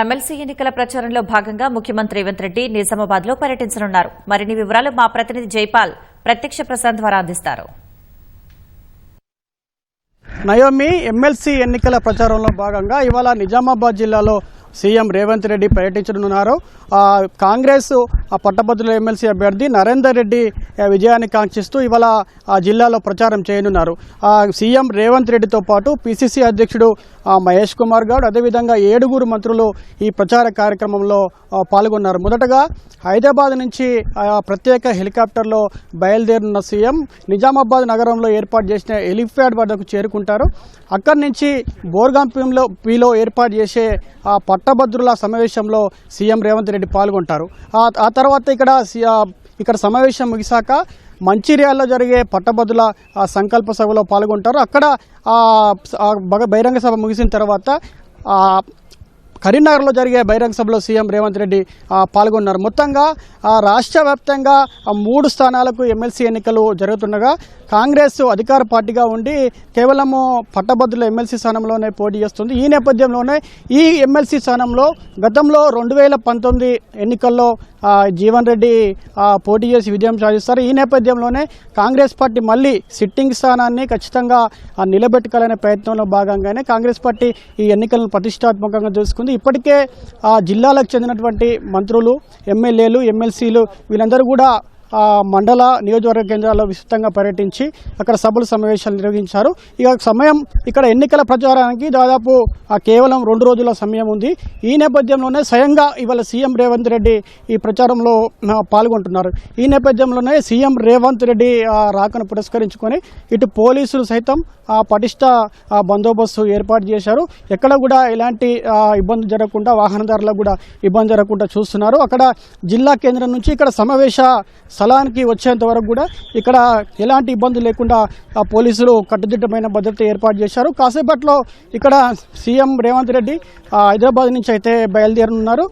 MLC ఎన్నికల ప్రచారంలో భాగంగా ముఖ్యమంత్రి రేవంత్ రెడ్డి నిజామాబాద్లో పర్యటించనున్నారు. మరిన్ని వివరాలు మా ప్రతినిధి జైపాల్ ప్రత్యక్ష ప్రసారం ద్వారా అందిస్తారు. నయోమి, ఎమ్మెల్సీ ఎన్నికల ప్రచారంలో భాగంగా ఇవాళ నిజామాబాద్ జిల్లాలో సీఎం రేవంత్ రెడ్డి పర్యటించనున్నారు. కాంగ్రెస్ పట్టభద్రుల ఎమ్మెల్సీ అభ్యర్థి నరేందర్ రెడ్డి విజయాన్ని కాంక్షిస్తూ ఇవాళ జిల్లాలో ప్రచారం చేయనున్నారు. సీఎం రేవంత్ రెడ్డితో పాటు పిసిసి అధ్యక్షుడు మహేష్ కుమార్ గౌడ్, అదేవిధంగా 7 మంత్రులు ఈ ప్రచార కార్యక్రమంలో పాల్గొన్నారు. మొదటగా హైదరాబాద్ నుంచి ప్రత్యేక హెలికాప్టర్లో బయలుదేరిన సీఎం నిజామాబాద్ నగరంలో ఏర్పాటు చేసిన హెలిప్యాడ్ వద్దకు చేరుకుంటారు. అక్కడి నుంచి బోర్గాంపీలో ఏర్పాటు చేసే పట్టభద్రుల సమావేశంలో సీఎం రేవంత్ రెడ్డి పాల్గొంటారు. ఆ తర్వాత ఇక్కడ సమావేశం ముగిశాక మంచిర్యాలలో జరిగే పట్టభద్రుల సంకల్ప సభలో పాల్గొంటారు. అక్కడ బహిరంగ సభ ముగిసిన తర్వాత కరీంనగర్లో జరిగే బహిరంగ సభలో సీఎం రేవంత్ రెడ్డి పాల్గొన్నారు. మొత్తంగా రాష్ట్ర వ్యాప్తంగా 3 స్థానాలకు ఎమ్మెల్సీ ఎన్నికలు జరుగుతుండగా కాంగ్రెస్ అధికార పార్టీగా ఉండి కేవలము పట్టభద్రుల ఎమ్మెల్సీ స్థానంలోనే పోటీ చేస్తుంది. ఈ నేపథ్యంలోనే ఈ ఎమ్మెల్సీ స్థానంలో గతంలో 2019 ఎన్నికల్లో జీవన్ రెడ్డి పోటీ చేసి విజయం సాధిస్తారు. ఈ నేపథ్యంలోనే కాంగ్రెస్ పార్టీ మళ్ళీ సిట్టింగ్ స్థానాన్ని ఖచ్చితంగా నిలబెట్టుకోవాలనే ప్రయత్నంలో భాగంగానే కాంగ్రెస్ పార్టీ ఈ ఎన్నికలను ప్రతిష్టాత్మకంగా చేసుకుంది. ఇప్పటికే జిల్లాలకు చెందినటువంటి మంత్రులు, ఎమ్మెల్యేలు, ఎమ్మెల్సీలు వీళ్ళందరూ కూడా మండల నియోజకవర్గ కేంద్రాల్లో విస్తృతంగా పర్యటించి అక్కడ సభలు సమావేశాలు నిర్వహించారు. ఇక్కడ ఎన్నికల ప్రచారానికి దాదాపు కేవలం 2 రోజుల సమయం ఉంది. ఈ నేపథ్యంలోనే స్వయంగా ఇవాళ సీఎం రేవంత్ రెడ్డి ఈ ప్రచారంలో పాల్గొంటున్నారు. ఈ నేపథ్యంలోనే సీఎం రేవంత్ రెడ్డి రాకను పురస్కరించుకొని ఇటు పోలీసులు సైతం పటిష్ట బందోబస్తు ఏర్పాటు చేశారు. ఎక్కడ కూడా ఎలాంటి ఇబ్బంది జరగకుండా, వాహనదారులకు కూడా ఇబ్బంది జరగకుండా చూస్తున్నారు. అక్కడ జిల్లా కేంద్రం నుంచి ఇక్కడ సమావేశ స్థలానికి వచ్చేంత వరకు కూడా ఇక్కడ ఎలాంటి ఇబ్బంది లేకుండా పోలీసులు కట్టుదిట్టమైన భద్రత ఏర్పాటు చేశారు. కాసేపట్లో ఇక్కడ సీఎం రేవంత్ రెడ్డి హైదరాబాద్ నుంచి అయితే బయలుదేరనున్నారు.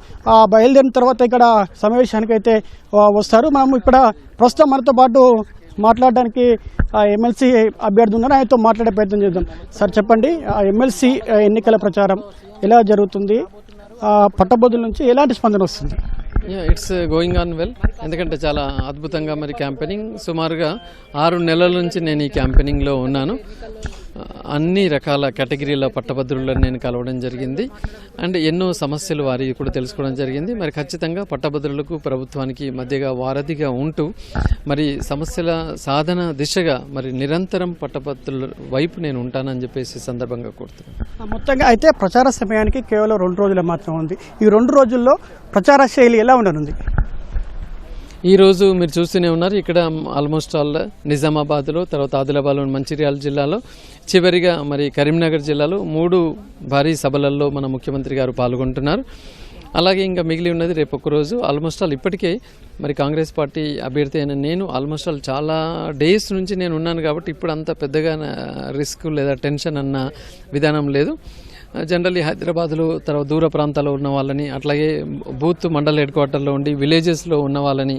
బయలుదేరిన తర్వాత ఇక్కడ సమావేశానికి అయితే వస్తారు. మనం ఇక్కడ ప్రస్తుతం మనతో పాటు మాట్లాడడానికి ఎమ్మెల్సీ అభ్యర్థి ఉన్నారు. ఆయనతో మాట్లాడే ప్రయత్నం చేద్దాం. సార్ చెప్పండి, ఎమ్మెల్సీ ఎన్నికల ప్రచారం ఎలా జరుగుతుంది? పట్టభద్రుల నుంచి ఎలాంటి స్పందన వస్తుంది? It's going on well. ఎందుకంటే చాలా అద్భుతంగా మరి క్యాంపెయినింగ్ సుమారుగా 6 నెలల నుంచి నేను ఈ క్యాంపెయినింగ్లో ఉన్నాను. అన్ని రకాల కేటగిరీల పట్టభద్రులను నేను కలవడం జరిగింది. అండ్ ఎన్నో సమస్యలు వారి కూడా తెలుసుకోవడం జరిగింది. మరి ఖచ్చితంగా పట్టభద్రులకు ప్రభుత్వానికి మధ్యగా వారధిగా ఉంటూ మరి సమస్యల సాధన దిశగా మరి నిరంతరం పట్టభద్రుల వైపు నేను ఉంటానని చెప్పేసి సందర్భంగా కోరుతున్నాను. మొత్తంగా అయితే ప్రచార సమయానికి కేవలం 2 రోజులు మాత్రం ఉంది. ఈ 2 రోజుల్లో ప్రచార శైలి ఎలా ఉండనుంది? ఈరోజు మీరు చూస్తూనే ఉన్నారు, ఇక్కడ ఆల్మోస్ట్ ఆల్ నిజామాబాద్లో, తర్వాత ఆదిలాబాద్లో, మంచిర్యాల జిల్లాలో, చివరిగా మరి కరీంనగర్ జిల్లాలో 3 భారీ సభలలో మన ముఖ్యమంత్రి గారు పాల్గొంటున్నారు. అలాగే ఇంకా మిగిలి ఉన్నది రేపు ఒక్కరోజు. ఆల్మోస్ట్ ఆల్ ఇప్పటికే మరి కాంగ్రెస్ పార్టీ అభ్యర్థి అయిన నేను ఆల్మోస్ట్ ఆల్ చాలా డేస్ నుంచి నేను ఉన్నాను కాబట్టి ఇప్పుడు అంత పెద్దగా రిస్క్ లేదా టెన్షన్ అన్న విధానం లేదు. జనరల్లీ హైదరాబాద్లో తర్వాత దూర ప్రాంతాల్లో ఉన్న వాళ్ళని, అట్లాగే బూత్ మండల్ హెడ్ క్వార్టర్లో ఉండి విలేజెస్లో ఉన్న వాళ్ళని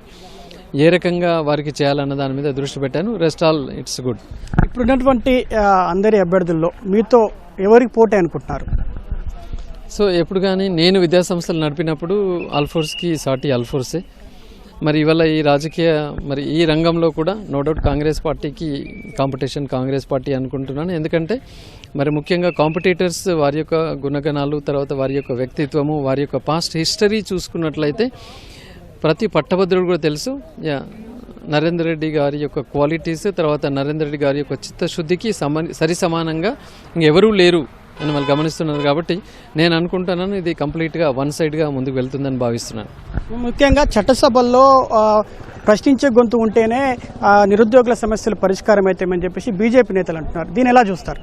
ఏ రకంగా వారికి చేయాలన్న దాని మీద దృష్టి పెట్టాను. Rest all it's good. ఇప్పుడున్నటువంటి అందరి అభ్యర్థుల్లో మీతో ఎవరికి పోటీ అనుకుంటున్నారు? సో ఎప్పుడు కానీ నేను విద్యాసంస్థలు నడిపినప్పుడు అల్ఫోర్స్కి సాటి అల్ఫోర్సే. మరి ఇవాళ ఈ రాజకీయ మరి ఈ రంగంలో కూడా నో డౌట్ కాంగ్రెస్ పార్టీకి కాంపిటీషన్ కాంగ్రెస్ పార్టీ అనుకుంటున్నాను. ఎందుకంటే మరి ముఖ్యంగా కాంపిటీటర్స్ వారి యొక్క గుణగణాలు, తర్వాత వారి యొక్క వ్యక్తిత్వము, వారి యొక్క పాస్ట్ హిస్టరీ చూసుకున్నట్లయితే ప్రతి పట్టభద్రుడు కూడా తెలుసు. నరేందర్ రెడ్డి గారి యొక్క క్వాలిటీస్, తర్వాత నరేందర్ రెడ్డి గారి యొక్క చిత్తశుద్ధికి సరి సమానంగా ఇంకెవరూ లేరు అని వాళ్ళు గమనిస్తున్నారు. కాబట్టి నేను అనుకుంటున్నాను ఇది కంప్లీట్గా వన్ సైడ్గా ముందుకు వెళ్తుందని భావిస్తున్నాను. ముఖ్యంగా చట్టసభల్లో ప్రశ్నించే గొంతు ఉంటేనే నిరుద్యోగుల సమస్యలు పరిష్కారం అవుతాయని చెప్పేసి బీజేపీ నేతలు అంటున్నారు. దీన్ని ఎలా చూస్తారు?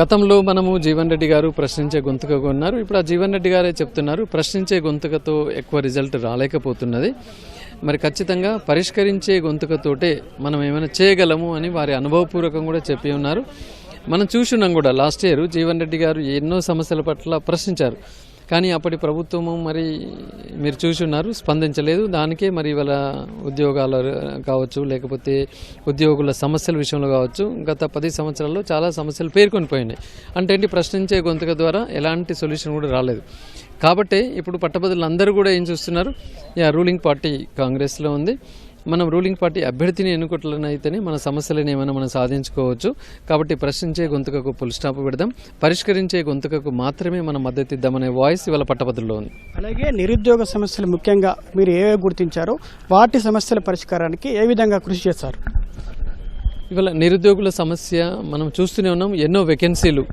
గతంలో మనము జీవన్ రెడ్డి గారు ప్రశ్నించే గొంతుకగా ఉన్నారు. ఇప్పుడు ఆ జీవన్ రెడ్డి గారే చెప్తున్నారు ప్రశ్నించే గొంతుకతో ఎక్కువ రిజల్ట్ రాలేకపోతున్నది. మరి ఖచ్చితంగా పరిష్కరించే గొంతుకతోటే మనం ఏమైనా చేయగలము అని వారి అనుభవపూర్వకం కూడా చెప్పి ఉన్నారు. మనం చూస్తున్నాం కూడా లాస్ట్ ఇయర్ జీవన్ రెడ్డి గారు ఎన్నో సమస్యల పట్ల ప్రశ్నించారు. కానీ అప్పటి ప్రభుత్వము మరి మీరు చూసి ఉన్నారు, స్పందించలేదు. దానికే మరి ఇవాళ ఉద్యోగాలు కావచ్చు, లేకపోతే ఉద్యోగుల సమస్యల విషయంలో కావచ్చు, గత 10 సంవత్సరాల్లో చాలా సమస్యలు పేర్కొని పోయినాయి. అంటే ఏంటి, ప్రశ్నించే గొంతుక ద్వారా ఎలాంటి సొల్యూషన్ కూడా రాలేదు. కాబట్టి ఇప్పుడు పట్టభద్రులు అందరూ కూడా ఏం చూస్తున్నారు, రూలింగ్ పార్టీ కాంగ్రెస్లో ఉంది, మనం రూలింగ్ పార్టీ అభ్యర్థిని ఎన్నుకోవట్లనైతేనే మన సమస్యలను ఏమైనా మనం సాధించుకోవచ్చు. కాబట్టి ప్రశ్నించే గొంతుకకు ఫుల్ స్టాప్ పెడదాం, పరిష్కరించే గొంతుకకు మాత్రమే మనం మద్దతు ఇద్దామనే వాయిస్ ఇవాళ పట్టభద్రుల్లో ఉంది. అలాగే నిరుద్యోగ సమస్యలు ముఖ్యంగా మీరు ఏవే గుర్తించారో వాటి సమస్యల పరిష్కారానికి ఏ విధంగా కృషి చేస్తారు? ఇవాళ నిరుద్యోగుల సమస్య మనం చూస్తూనే ఉన్నాం, ఎన్నో వేకెన్సీలు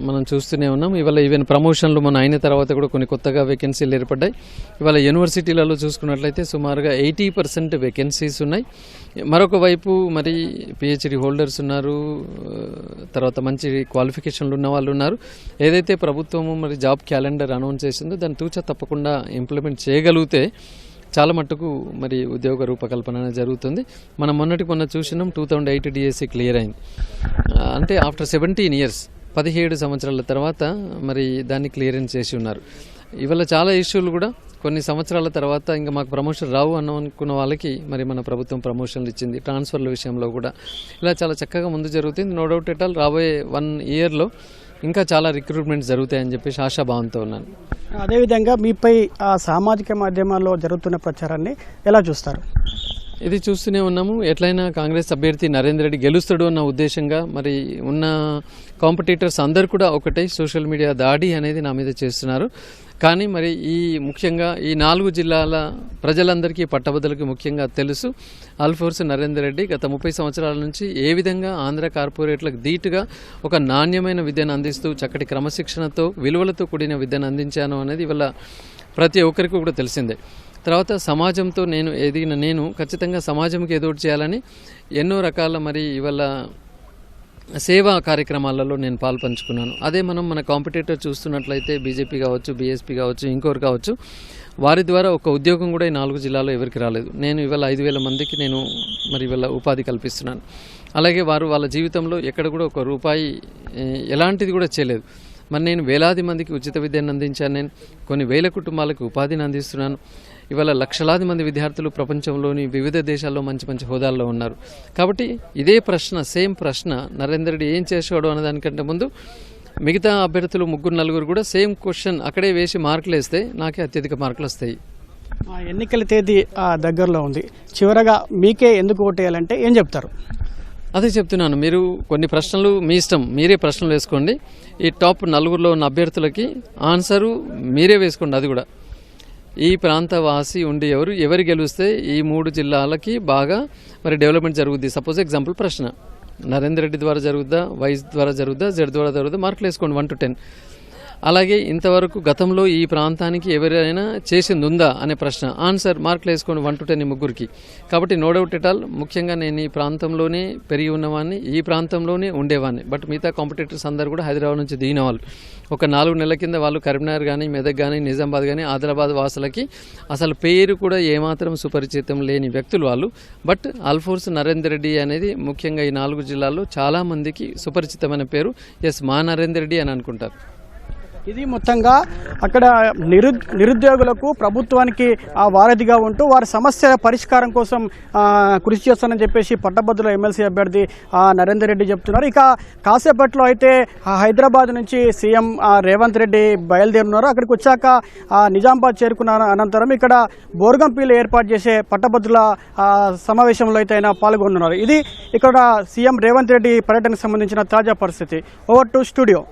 మనం చూస్తూనే ఉన్నాం. ఇవాళ ఈవెన్ ప్రమోషన్లు మన అయిన తర్వాత కూడా కొన్ని కొత్తగా వేకెన్సీలు ఏర్పడ్డాయి. ఇవాళ యూనివర్సిటీలలో చూసుకున్నట్లయితే సుమారుగా 80% వేకెన్సీస్ ఉన్నాయి. మరొక వైపు మరి పిహెచ్డి హోల్డర్స్ ఉన్నారు, తర్వాత మంచి క్వాలిఫికేషన్లు ఉన్న వాళ్ళు ఉన్నారు. ఏదైతే ప్రభుత్వము మరి జాబ్ క్యాలెండర్ అనౌన్స్ చేసిందో దాన్ని తూచా తప్పకుండా ఇంప్లిమెంట్ చేయగలిగితే చాలా మట్టుకు మరి ఉద్యోగ రూపకల్పన జరుగుతుంది. మనం మొన్న చూసినాం, 2008 డిఎస్సి క్లియర్ అయింది. అంటే ఆఫ్టర్ 17 ఇయర్స్ 17 సంవత్సరాల తర్వాత మరి దాన్ని క్లియరెన్స్ చేసి ఉన్నారు. ఇవాళ చాలా ఇష్యూలు కూడా కొన్ని సంవత్సరాల తర్వాత ఇంకా మాకు ప్రమోషన్ రావు అనుకున్న వాళ్ళకి మరి మన ప్రభుత్వం ప్రమోషన్లు ఇచ్చింది. ట్రాన్స్ఫర్ల విషయంలో కూడా ఇలా చాలా చక్కగా ముందు జరుగుతుంది. నో డౌట్ ఎట్ ఆల్ రాబోయే 1 ఇయర్లో ఇంకా చాలా రిక్రూట్మెంట్స్ జరుగుతాయని చెప్పేసి ఆశాభావంతో ఉన్నాను. అదేవిధంగా మీపై సామాజిక మాధ్యమాల్లో జరుగుతున్న ప్రచారాన్ని ఎలా చూస్తారు? ఇది చూస్తూనే ఉన్నాము. ఎట్లయినా కాంగ్రెస్ అభ్యర్థి నరేందర్ రెడ్డి గెలుస్తాడు అన్న ఉద్దేశంగా మరి ఉన్న కాంపిటీటర్స్ అందరు కూడా ఒకటే సోషల్ మీడియా దాడి అనేది నా మీద చేస్తున్నారు. కానీ మరి ముఖ్యంగా ఈ 4 జిల్లాల ప్రజలందరికీ, పట్టభద్రులకి ముఖ్యంగా తెలుసు, అల్ఫోర్స్ నరేందర్ రెడ్డి గత 30 సంవత్సరాల నుంచి ఏ విధంగా ఆంధ్ర కార్పొరేట్లకు ధీటుగా ఒక నాణ్యమైన విద్యను అందిస్తూ చక్కటి క్రమశిక్షణతో విలువలతో కూడిన విద్యను అందించాను అనేది ఇవాళ ప్రతి ఒక్కరికి కూడా తెలిసిందే. తర్వాత సమాజంతో నేను ఖచ్చితంగా సమాజంకి ఏదోటి చేయాలని ఎన్నో రకాల మరి ఇవాళ సేవా కార్యక్రమాలలో నేను పాల్పంచుకున్నాను. అదే మన కాంపిటేటర్ చూస్తున్నట్లయితే బీజేపీ కావచ్చు, బీఎస్పీ కావచ్చు, ఇంకోరు కావచ్చు, వారి ద్వారా ఒక ఉద్యోగం కూడా ఈ 4 జిల్లాలో ఎవరికి రాలేదు. నేను ఇవాళ 5,000 మందికి నేను మరి ఇవాళ ఉపాధి కల్పిస్తున్నాను. అలాగే వారు వాళ్ళ జీవితంలో ఎక్కడ కూడా ఒక రూపాయి ఎలాంటిది కూడా చేయలేదు. మరి నేను వేలాది మందికి ఉచిత విద్యను అందించాను. నేను కొన్ని వేల కుటుంబాలకు ఉపాధిని అందిస్తున్నాను. ఇవాళ లక్షలాది మంది విద్యార్థులు ప్రపంచంలోని వివిధ దేశాల్లో మంచి మంచి హోదాల్లో ఉన్నారు. కాబట్టి ఇదే ప్రశ్న, సేమ్ ప్రశ్న నరేందర్ రెడ్డి ఏం చేసాడు అనే దానికంటే ముందు మిగతా అభ్యర్థులు 3-4 కూడా సేమ్ క్వశ్చన్ అక్కడే వేసి మార్కులు వేస్తే నాకే అత్యధిక మార్కులు వస్తాయి. ఎన్నికల తేదీ దగ్గరలో ఉంది. చివరగా మీకే ఎందుకు ఓటేయాలంటే ఏం చెప్తారు? అదే చెప్తున్నాను, మీరు కొన్ని ప్రశ్నలు మీ ఇష్టం, మీరే ప్రశ్నలు వేసుకోండి. ఈ టాప్ 4లో ఉన్న అభ్యర్థులకి ఆన్సరు మీరే వేసుకోండి. అది కూడా ఈ ప్రాంత వాసి ఉండి ఎవరు గెలిస్తే ఈ 3 జిల్లాలకి బాగా మరి డెవలప్మెంట్ జరుగుద్ది. సపోజ్ ఎగ్జాంపుల్ ప్రశ్న నరేందర్ రెడ్డి ద్వారా జరుగుద్దా, వైస్ ద్వారా జరుగుద్దా, జెడ్ ద్వారా జరుగుద్దా, మార్కులు వేసుకోండి 1 to 10. అలాగే ఇంతవరకు గతంలో ఈ ప్రాంతానికి ఎవరైనా చేసింది ఉందా అనే ప్రశ్న, ఆన్సర్ మార్కులు వేసుకోండి 1 to 10 ఈ ముగ్గురికి. కాబట్టి నో డౌట్ ఎట్ ఆల్, ముఖ్యంగా నేను ఈ ప్రాంతంలోనే పెరిగి ఉన్నవాడిని, ఈ ప్రాంతంలోనే ఉండేవాడిని. బట్ మిగతా కాంపిటేటర్స్ అందరూ కూడా హైదరాబాద్ నుంచి దిగిన వాళ్ళు. ఒక 4 నెలల కింద వాళ్ళు కరీంనగర్ కానీ, మెదక్ కానీ, నిజామాబాద్ కానీ, ఆదిలాబాద్ వాసులకి అసలు పేరు కూడా ఏమాత్రం సుపరిచితం లేని వ్యక్తులు వాళ్ళు. బట్ అల్ఫోర్స్ నరేందర్ రెడ్డి అనేది ముఖ్యంగా ఈ 4 జిల్లాల్లో చాలా మందికి సుపరిచితమైన పేరు. ఎస్, మా నరేందర్ రెడ్డి అని అనుకుంటారు. ఇది మొత్తంగా అక్కడ నిరుద్యోగులకు ప్రభుత్వానికి వారధిగా ఉంటూ వారి సమస్యల పరిష్కారం కోసం కృషి చేస్తానని చెప్పేసి పట్టభద్రుల ఎమ్మెల్సీ అభ్యర్థి నరేందర్ రెడ్డి చెప్తున్నారు. ఇక కాసేపట్లో అయితే హైదరాబాద్ నుంచి సీఎం రేవంత్ రెడ్డి బయలుదేరున్నారు. అక్కడికి వచ్చాక నిజామాబాద్ చేరుకున్న అనంతరం ఇక్కడ బోర్గంపల్లిలో ఏర్పాటు చేసే పట్టభద్రుల సమావేశంలో అయితే ఆయన పాల్గొన్నారు. ఇది ఇక్కడ సీఎం రేవంత్ రెడ్డి పర్యటనకు సంబంధించిన తాజా పరిస్థితి. Over to studio.